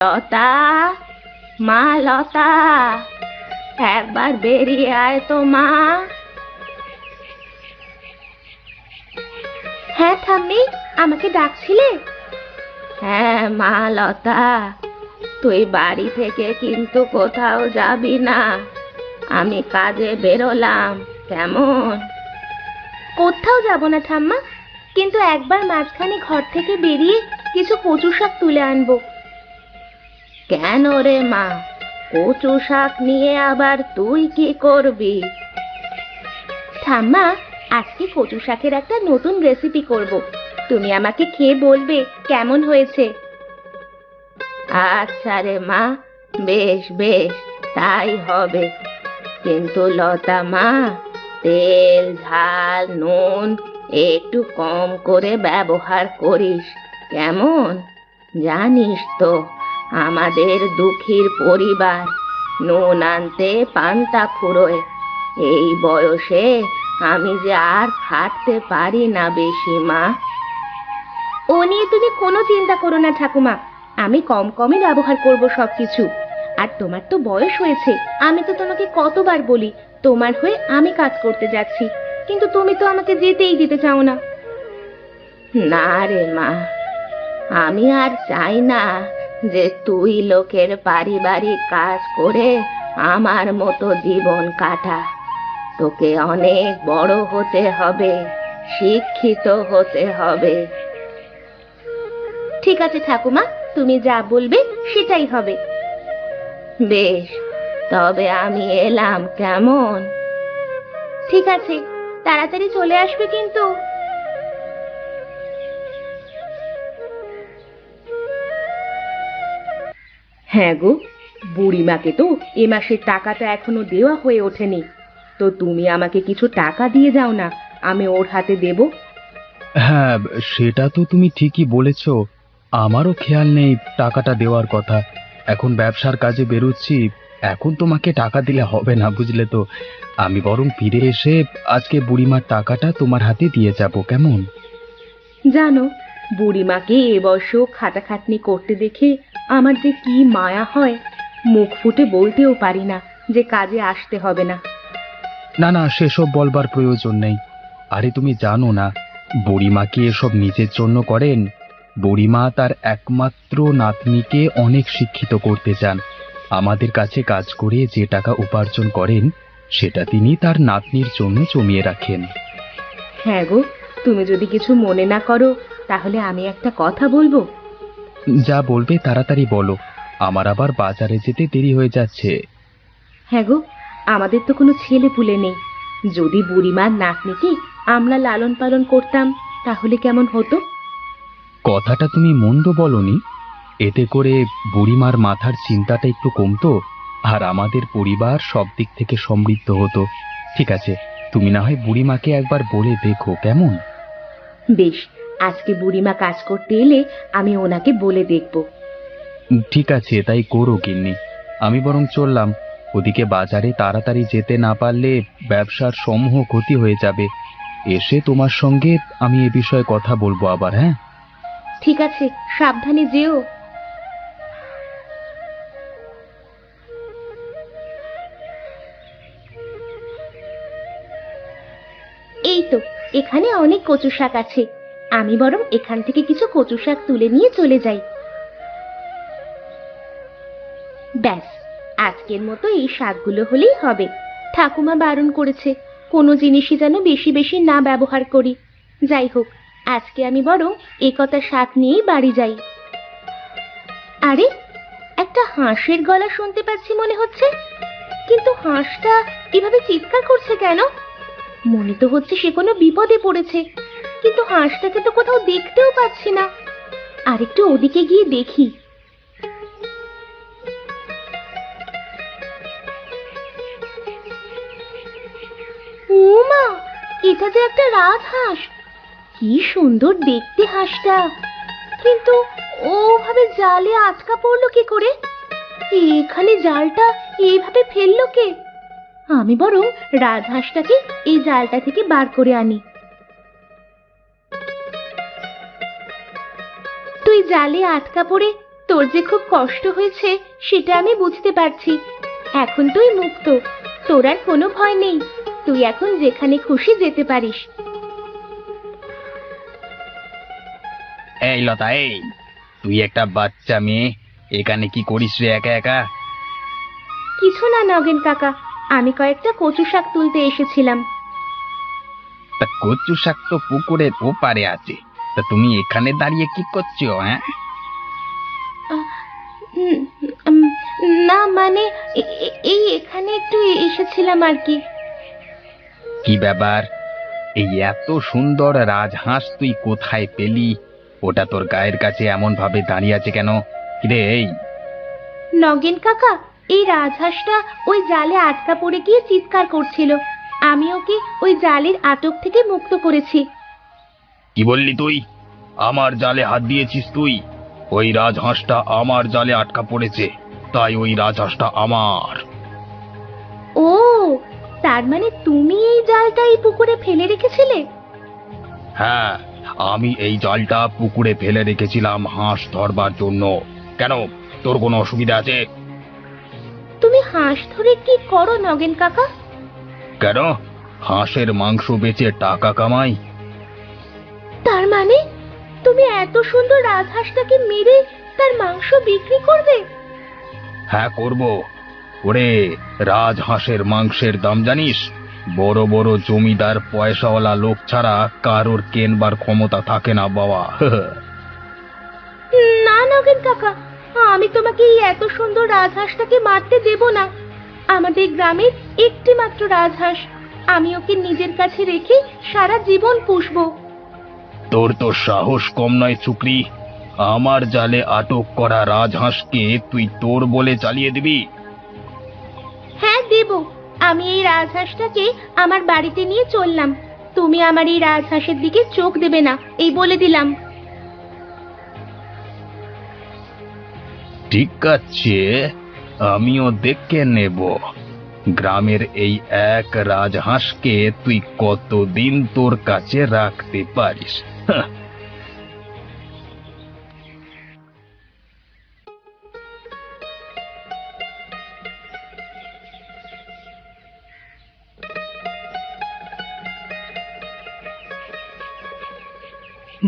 লতা, মা লতা, একবার বেরিয়ে আয় তো মা। হ্যাঁ ঠাম্মি, আমাকে ডাকছিলে? হ্যাঁ মা লতা, তুই বাড়ি থেকে কিন্তু কোথাও যাবি না, আমি কাজে বেরোলাম, কেমন? কোথাও যাব না ঠাম্মা, কিন্তু একবার মাঝখানে ঘর থেকে বেরিয়ে কিছু কচু শাক তুলে আনবো। কেন রে মা, কচু শাক নিয়ে আবার তুই কি করবি? ঠাম্মা, আজকে কচু শাকের একটা নতুন রেসিপি করব, তুমি আমাকে খেয়ে বলবে কেমন হয়েছে। আচ্ছা রে মা, বেশ বেশ, তাই হবে। কিন্তু লতা মা, তেল ঝাল নুন একটু কম করে ব্যবহার করিস, কেমন? জানিস তো আমাদের দুঃখীর পরিবার, নুন আনতে পান্তা ফুরোয়। এই বয়সে আমি যে আর খাটতে পারি না বেশি মা। ও নিয়ে তুমি কোনো চিন্তা করো না ঠাকুমা, আমি কম কমই ব্যবহার করব সবকিছু। আর তোমার তো বয়স হয়েছে, আমি তো তোমাকে কতবার বলি তোমার হয়ে আমি কাজ করতে যাচ্ছি, কিন্তু তুমি তো আমাকে যেতেই দিতে চাও না। না রে মা, আমি আর চাই না যে তুই লোকের পারিবারিক কাজ করে আমার মতো জীবন কাটা। তোকে অনেক বড় হতে হবে, শিক্ষিত হতে হবে। ঠিক আছে ঠাকুমা, তুমি যা বলবে সেটাই হবে। বেশ, তবে আমি এলাম, কেমন? ঠিক আছে, তাড়াতাড়ি চলে আসবে কিন্তু। হ্যাঁ গো, বুড়িমাকে তো এ মাসের টাকাটা এখনো দেওয়া হয়ে ওঠেনি, তো তুমি আমাকে কিছু টাকা দিয়ে যাও না, আমি ওর হাতে দেব। হ্যাঁ, সেটা তো তুমি ঠিকই বলেছ। আমারও খেয়াল নেই টাকাটা দেওয়ার কথা। এখন ব্যবসার কাজে বেরোচ্ছি, এখন তোমাকে টাকা দিলে হবে না, বুঝলে তো। আমি বরং ফিরে এসে আজকে বুড়িমার টাকাটা তোমার হাতে দিয়ে যাব, কেমন? জানো, বুড়িমাকে এ বয়সেও খাটাখাটনি করতে দেখে আমার যে কি মায়া হয়, মুখ ফুটে বলতেও পারি না যে কাজে আসতে হবে না। না না, সেসব বলবার প্রয়োজন নেই। আরে তুমি জানো না, বুড়িমা কি এসব নিজের জন্য করেন? বুড়িমা তার একমাত্র নাতনিকে অনেক শিক্ষিত করতে চান। আমাদের কাছে কাজ করে যে টাকা উপার্জন করেন, সেটা তিনি তার নাতনির জন্য জমিয়ে রাখেন। হ্যাঁ গো, তুমি যদি কিছু মনে না করো তাহলে আমি একটা কথা বলবো। যা বলবে তাড়াতাড়ি বলো, আমার আবার বাজারে যেতে দেরি হয়ে যাচ্ছে। হ্যাঁ গো, আমাদের তো কোনো ছেলে পুলে নেই, যদি বুড়িমার নাতনিকে আমরা লালন পালন করতাম তাহলে কেমন হতো? কথাটা তুমি মন্দ বলনি। এতে করে বুড়িমার মাথার চিন্তাটা একটু কমতো, আর আমাদের পরিবার সব দিক থেকে সমৃদ্ধ হতো। ঠিক আছে, তুমি না হয় বুড়িমাকে একবার বলে দেখো, কেমন? বেশ, আজকে বুড়িমা কাজ করতে এলে আমি ওনাকে বলে দেখব। ঠিক আছে, তাই করো গিন্নি। আমি বরং চললাম, ওদিকে বাজারে তাড়াতাড়ি যেতে না পারলে ব্যবসার সমূহ ক্ষতি হয়ে যাবে। এসে তোমার সঙ্গে আমি এ বিষয়ে কথা বলবো আবার, হ্যাঁ? ঠিক আছে, সাবধানে যেও। এই তো, এখানে অনেক কচু শাক আছে, আমি বরং এখান থেকে কিছু কচু শাক তুলে নিয়ে চলে যাই। ব্যাস, আজকের মতো এই শাকগুলো হলেই হবে। ঠাকুমা বারণ করেছে কোনো জিনিসই যেন বেশি বেশি না ব্যবহার করি। যাই হোক, আজকে আমি বরং এ কটা শাক নিয়েই বাড়ি যাই। আরে, একটা হাঁসের গলা শুনতে পাচ্ছি মনে হচ্ছে, কিন্তু হাঁসটা এভাবে চিৎকার করছে কেন? মনে তো হচ্ছে সে কোনো বিপদে পড়েছে, কিন্তু হাঁসটাকে তো কোথাও দেখতেও পাচ্ছি না। আরেকটু ওদিকে গিয়ে দেখি। ও মা, এটা যে একটা রাজহাঁস! কি সুন্দর দেখতে হাঁসটা, কিন্তু ওভাবে জালে আটকা পড়লো কি করে? এখানে জালটা এইভাবে ফেললো কে? আমি বরং রাজহাঁসটাকে এই জালটা থেকে বার করে আনি। তুই জালে আটকা পড়ে তোর যে খুব কষ্ট হয়েছে সেটা আমি বুঝতে পারছি। এখন তুই মুক্ত, তোর আর কোনো ভয় নেই। তুই এখন যেখানে খুশি যেতে পারিস। এই লতা, এই তুই একটা বাচ্চা মেয়ে, এখানে কি করিস রে একা একা? কিছু না নগেন কাকা, আমি কয়েকটা কচু শাক তুলতে এসেছিলাম। তা কচু শাক তো পুকুরের ওপারে আছে, তা তুমি এখানে দাঁড়িয়ে কি করছো? হ্যাঁ, আহ, উম, উম, না মানে এই এখানে একটু এসেছিলাম আর কি। কি ব্যাপার? এই এত সুন্দর রাজহাঁস তুই কোথায় পেলি? ওটা তোর গায়ের কাছে এমন ভাবে দাঁড়িয়ে আছে কেন? কিরে এই, নগেন কাকা, এই রাজহাঁসটা ওই জালে আটকা পড়ে গিয়ে চিৎকার করছিল। আমি ওকে ওই জালের আটক থেকে মুক্ত করেছি। কি বললি তুই? আমার জালে হাত দিয়েছিস তুই? ওই রাজহাঁসটা আমার জালে আটকা পড়েছে, তাই ওই রাজহাঁসটা আমার। ও, তার মানে তুমি এই জালটা এই পুকুরে ফেলে রেখেছিলে? হ্যাঁ, আমি এই জালটা পুকুরে ফেলে রেখেছিলাম হাঁস ধরবার জন্য। কেন, তোর কোনো অসুবিধা আছে? তুমি হাঁস ধরে কি করো নগেন কাকা? কেন, হাঁসের মাংস বেচে টাকা কামাই। তার মানে তুমি এত সুন্দর রাজহাঁসটাকে মেরে তার মাংস বিক্রি করবে? হ্যাঁ, করব। ওরে, রাজহাঁসের মাংসের দাম জানিস? বড় বড় জমিদার পয়সাওয়ালা লোক ছাড়া কারোর কেনবার ক্ষমতা থাকে না বাবা। না নগেন কাকা, আমি তোমাকে এই এত সুন্দর রাজহাঁসটাকে মারতে দেব না। আমাদের গ্রামের একটি মাত্র রাজহাঁস, আমি ওকে নিজের কাছে রেখে সারা জীবন পুষবো। তোর তো সাহস কম নয় চুকরি, আমার জালে আটক করা রাজহাঁসকে তুই তোর বলে চালিয়ে দিবি? হ্যাঁ দেব। আমি এই রাজহাঁসটাকে আমার বাড়িতে নিয়ে চললাম। তুমি আমার এই রাজহাঁসের দিকে চোখ দেবে না, এই বলে দিলাম। ঠিক আছে, আমিও দেখে নেব গ্রামের এই এক রাজহাঁসকে তুই কতদিন তোর কাছে রাখতে পারিস। হাহ।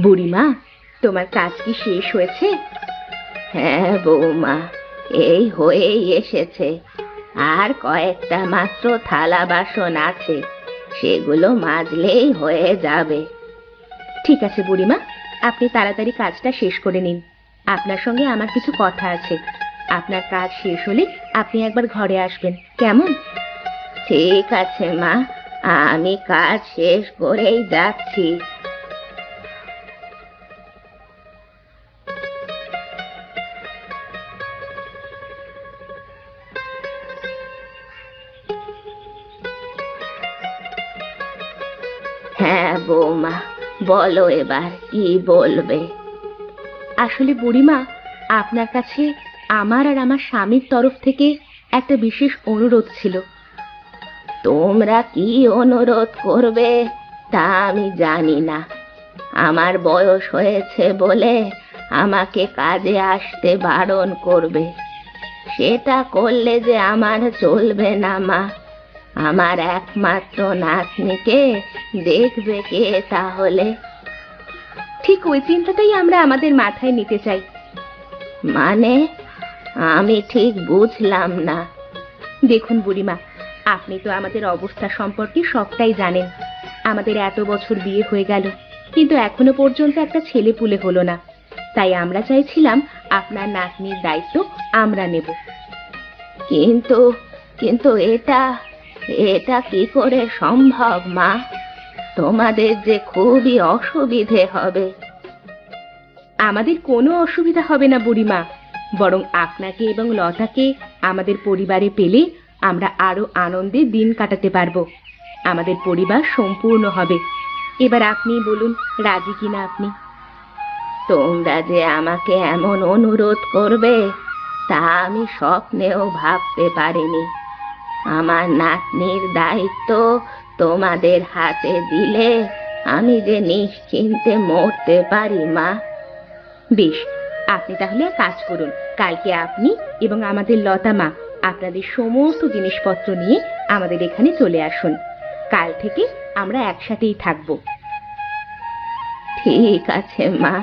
বুড়িমা, তোমার কাজ কি শেষ হয়েছে? হ্যাঁ বৌমা, এই হয়েই এসেছে। আর কয়েকটা মাত্র থালা বাসন আছে, সেগুলো মাজলেই হয়ে যাবে। ঠিক আছে বুড়িমা, আপনি তাড়াতাড়ি কাজটা শেষ করে নিন। আপনার সঙ্গে আমার কিছু কথা আছে। আপনার কাজ শেষ হলে আপনি একবার ঘরে আসবেন, কেমন? ঠিক আছে মা, আমি কাজ শেষ করেই যাচ্ছি। হ্যাঁ বৌমা, বলো এবার কি বলবে? আসলে বুড়িমা, আপনার কাছে আমার আর আমার স্বামীর তরফ থেকে একটা বিশেষ অনুরোধ ছিল। তোমরা কি অনুরোধ করবে তা আমি জানি না। আমার বয়স হয়েছে বলে আমাকে কাজে আসতে বারণ করবে, সেটা করলে যে আমার চলবে না মা। আমার একমাত্র নাতনিকে দেখবে কে তাহলে? ঠিক ওই চিন্তাটাই আমরা আমাদের মাথায় নিতে চাই। মানে, আমি ঠিক বুঝলাম না। দেখুন বুড়িমা, আপনি তো আমাদের অবস্থা সম্পর্কে সবটাই জানেন। আমাদের এত বছর বিয়ে হয়ে গেল, কিন্তু এখনো পর্যন্ত একটা ছেলে পুলে হলো না। তাই আমরা চাইছিলাম আপনার নাতনির দায়িত্ব আমরা নেব। কিন্তু কিন্তু এটা এটা কি করে সম্ভব মা? তোমাদের যে খুবই অসুবিধে হবে। আমাদের কোনো অসুবিধা হবে না বুড়িমা, বরং আপনাকে এবং লতাকে আমাদের পরিবারে পেলে আমরা আরো আনন্দে দিন কাটাতে পারবো। আমাদের পরিবার সম্পূর্ণ হবে। এবার আপনি বলুন, রাজি কিনা আপনি? তোমরা যে আমাকে এমন অনুরোধ করবে তা আমি স্বপ্নেও ভাবতে পারিনি। আমার নাতনির দায়িত্ব তোমাদের হাতে দিলে আমি যে নিশ্চিন্তে মরতে পারি মা। বেশ, আপনি তাহলে এক কাজ করুন, কালকে আপনি এবং আমাদের লতা মা আপনাদের সমস্ত জিনিসপত্র নিয়ে আমাদের এখানে চলে আসুন। কাল থেকে আমরা একসাথেই থাকবো। ঠিক আছে মা,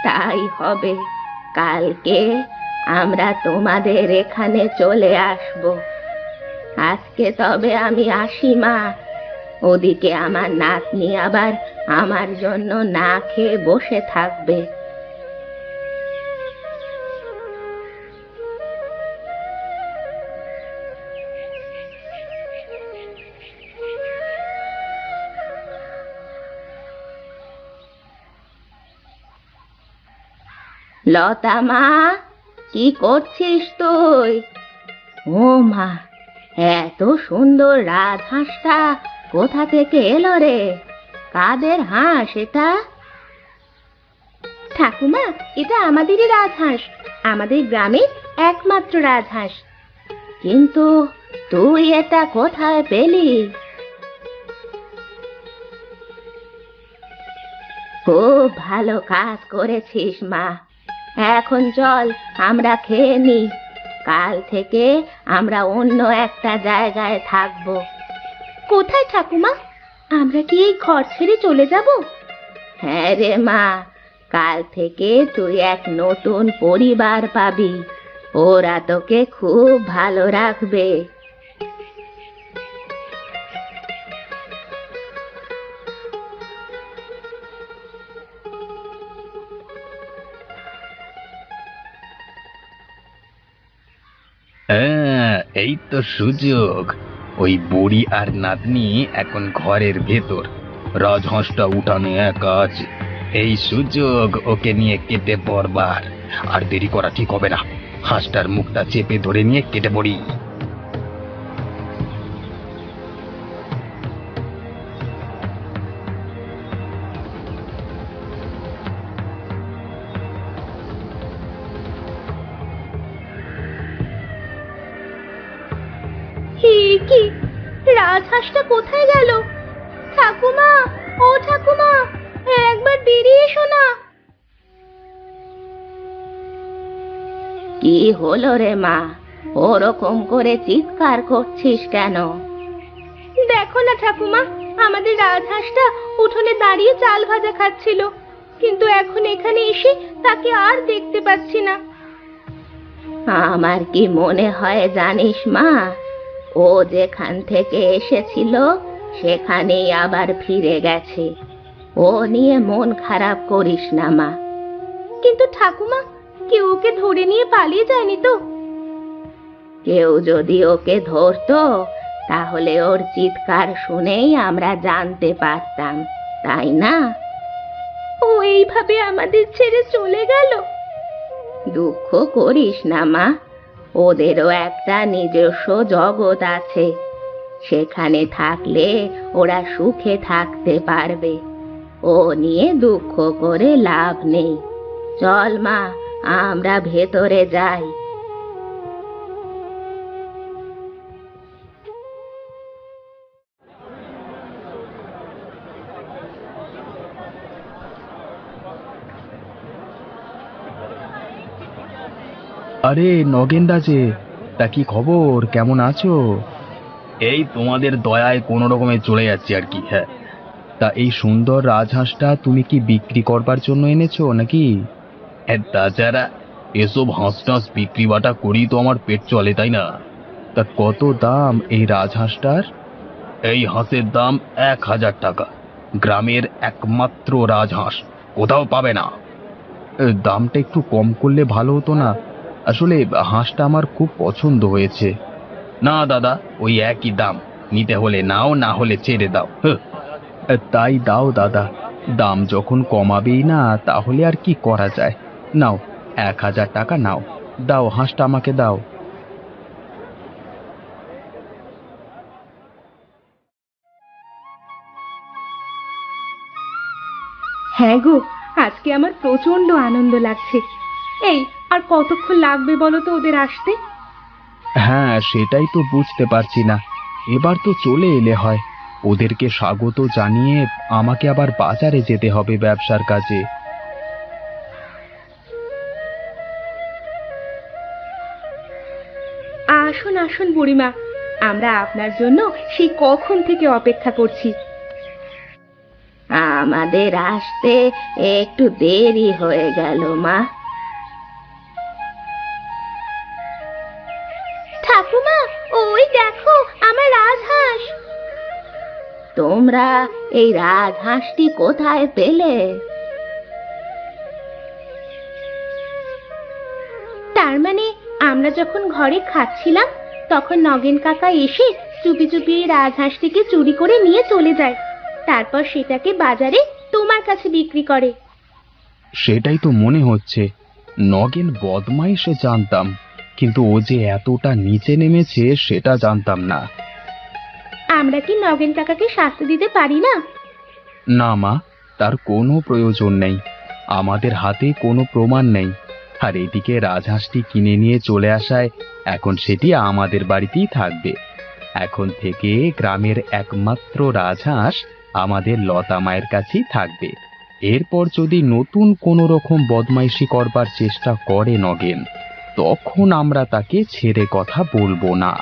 তাই হবে। কালকে আমরা তোমাদের এখানে চলে আসব। আজকে তবে আমি আসি মা। ওদিকে আমার নাতনি আবার আমার জন্য না খেয়ে বসে থাকবে। লতা মা, কি করছিস তুই? ও মা, এত সুন্দর রাজহাঁসটা কোথা থেকে এলো রে? কাদের হাঁস এটা? ঠাকুমা, এটা আমাদেরই রাজহাঁস, আমাদের গ্রামের একমাত্র রাজহাঁস। কিন্তু তুই এটা কোথায় পেলি? খুব ভালো কাজ করেছিস মা। এখন চল আমরা খেয়ে নি। কাল থেকে আমরা অন্য একটা জায়গায় থাকবো। কোথায় ঠাকুমা? আমরা কি এই ঘর ছেড়ে চলে যাব? হ্যাঁ রে মা, কাল থেকে তুই এক নতুন পরিবার পাবি। ওরা তোকে খুব ভালো রাখবে। হ্যাঁ, এই তো সুযোগ। ওই বুড়ি আর নাতনি এখন ঘরের ভেতর, রাজহাঁসটা উঠানে একা আছে। এই সুযোগ ওকে নিয়ে কেটে পড়বার। আর দেরি করা ঠিক হবে না, হাঁসটার মুখটা চেপে ধরে নিয়ে কেটে পড়ি। কি রাজহাঁসটা কোথায় গেল? ঠাকুমা, ও ঠাকুমা, একবার বেরিয়ে এসো না। কি হলো রে মা, ওরকম করে চিৎকার করছিস কেন? দেখো না ঠাকুমা, আমাদের রাজহাঁসটা উঠোনে দাঁড়িয়ে চাল ভাজা খাচ্ছিল, কিন্তু এখন এখানে এসে তাকে আর দেখতে পাচ্ছি না। আমার কি মনে হয় জানিস মা, ও যেখান থেকে এসেছিল সেখানেই আবার ফিরে গেছে। ও নিয়ে মন খারাপ করিস না মা। কিন্তু ঠাকুমা, কেউ ওকে ধরে নিয়ে পালিয়ে যায়নি তো? কেউ যদি ওকে ধরতো তাহলে ওর চিৎকার শুনেই আমরা জানতে পারতাম, তাই না? ও এইভাবে আমাদের ছেড়ে চলে গেল। দুঃখ করিস না মা, ওদেরও একটা নিজস্ব জগৎ আছে। সেখানে থাকলে ওরা সুখে থাকতে পারবে। ও নিয়ে দুঃখ করে লাভ নেই। চল মা, আমরা ভেতরে যাই। আরে নগেনদা যে, তা কি খবর, কেমন আছো? এই তোমাদের দয়ায় কোনো রকমে চলে যাচ্ছে আর কি। হ্যাঁ, তা এই সুন্দর রাজহাঁসটা তুমি কি বিক্রি করবার জন্য এনেছো নাকি? হ্যাঁ, তাছাড়া এসব হাঁস টাঁস বিক্রি বাটা করি তো আমার পেট চলে, তাই না? তা কত দাম এই রাজহাঁসটার? এই হাঁসের দাম 1,000 টাকা। গ্রামের একমাত্র রাজহাঁস, কোথাও পাবে না। দামটা একটু কম করলে ভালো হতো না? আসলে হাঁসটা আমার খুব পছন্দ হয়েছে। না দাদা, ওই একই দাম, নিতে হলে নাও, না হলে ছেড়ে দাও। তাই দাও দাদা, দাম যখন কমাবেই না তাহলে আর কি করা যায়। নাও, 1,000 টাকা নাও, দাও হাঁসটা আমাকে দাও। হ্যাঁ গো, আজকে আমার প্রচন্ড আনন্দ লাগছে। এই, আর কতক্ষণ লাগবে বলো তো ওদের আসতে? হ্যাঁ, সেটাই তো বুঝতে পারছি না। এবার তো চলে এলে হয়। ওদেরকে স্বাগত জানিয়ে আমাকে আবার বাজারে যেতে হবে ব্যবসার কাজে। আসুন আসুন বুড়িমা, আমরা আপনার জন্য সেই কখন থেকে অপেক্ষা করছি। আমাদের আসতে একটু দেরি হয়ে গেল মা। ঠাকুমা, ওই দেখো আমার রাজহাঁস। তোমরা এই রাজহাঁসটি কোথায় পেলে? তার মানে আমরা যখন ঘরে খাচ্ছিলাম তখন নগেন কাকা এসে চুপি চুপি এই রাজহাঁসটিকে চুরি করে নিয়ে চলে যায়, তারপর সেটাকে বাজারে তোমার কাছে বিক্রি করে। সেটাই তো মনে হচ্ছে। নগেন বদমাইশ জানতাম, কিন্তু ও যে এতটা নিচে নেমেছে সেটা জানতাম না। আমরা কি নগেন কাকাকে শাস্তি দিতে পারি না? না মা, তার কোনো প্রয়োজন নেই। আমাদের হাতে কোনো প্রমাণ নেই। আর এদিকে রাজহাঁসটি কিনে নিয়ে চলে আসায় এখন সেটি আমাদের বাড়িতেই থাকবে। এখন থেকে গ্রামের একমাত্র রাজহাঁস আমাদের লতা মায়ের কাছেই থাকবে। এরপর যদি নতুন কোনো রকম বদমাইশি করবার চেষ্টা করে নগেন, তখন আমরা তাকে ছেড়ে কথা বলবো না।